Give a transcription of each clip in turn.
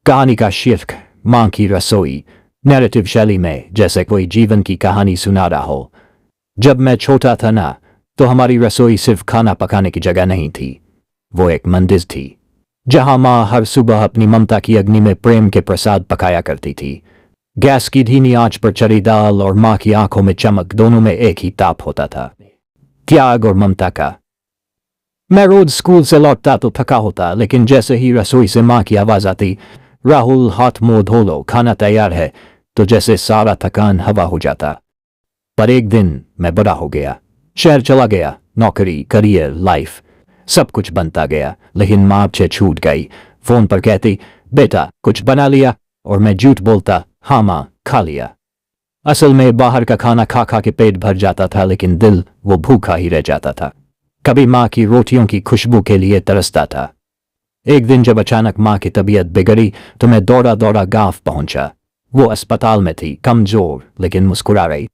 कहानी का शीर्षक मां की रसोई। नैरेटिव शैली में जैसे कोई जीवन की कहानी सुना रहा हो। जब मैं छोटा था ना, तो हमारी रसोई सिर्फ खाना पकाने की जगह नहीं थी, वो एक मंदिर थी जहां मां हर सुबह अपनी ममता की अग्नि में प्रेम के प्रसाद पकाया करती थी। गैस की धीमी आंच पर चढ़ी दाल और मां की आंखों में चमक, दोनों में एक ही ताप होता था, त्याग और ममता का। मैं रोज स्कूल से लौटता तो थका होता, लेकिन जैसे ही रसोई से मां की आवाज आती, राहुल हाथ मुंह धो लो, खाना तैयार है, तो जैसे सारा थकान हवा हो जाता। पर एक दिन मैं बड़ा हो गया, शहर चला गया, नौकरी, करियर, लाइफ सब कुछ बनता गया, लेकिन मां से छूट गई। फोन पर कहती, बेटा कुछ बना लिया, और मैं झूठ बोलता, हाँ मां खा लिया। असल में बाहर का खाना खा खा के पेट भर जाता था, लेकिन दिल वो भूखा ही रह जाता था। कभी मां की रोटियों की खुशबू के लिए तरसता था। एक दिन जब अचानक मां की तबीयत बिगड़ी, तो मैं दौड़ा दौड़ा गांव पहुंचा। वो अस्पताल में थी, कमजोर लेकिन मुस्कुरा रही।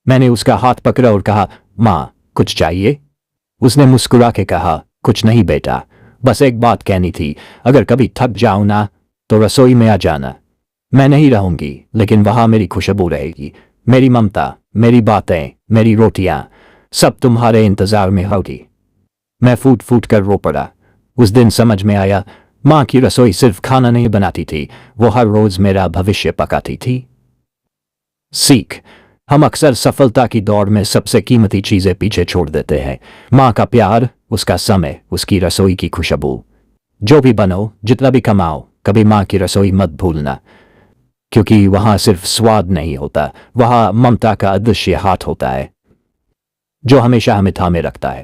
मैंने उसका हाथ पकड़ा और कहा, मां कुछ चाहिए? उसने मुस्कुरा के कहा, कुछ नहीं बेटा, बस एक बात कहनी थी, अगर कभी थक जाओ ना, तो रसोई में आ जाना। मैं नहीं रहूंगी, लेकिन वहां मेरी खुशबू रहेगी, मेरी ममता, मेरी बातें, मेरी रोटियां, सब तुम्हारे इंतजार में होगी। मैं फूट फूट कर रो पड़ा। उस दिन समझ में आया, मां की रसोई सिर्फ खाना नहीं बनाती थी, वो हर रोज मेरा भविष्य पकाती थी। सीख, हम अक्सर सफलता की दौड़ में सबसे कीमती चीजें पीछे छोड़ देते हैं। मां का प्यार, उसका समय, उसकी रसोई की खुशबू। जो भी बनो, जितना भी कमाओ, कभी मां की रसोई मत भूलना, क्योंकि वहां सिर्फ स्वाद नहीं होता, वहां ममता का अदृश्य हाथ होता है, जो हमेशा हमें थामे रखता है।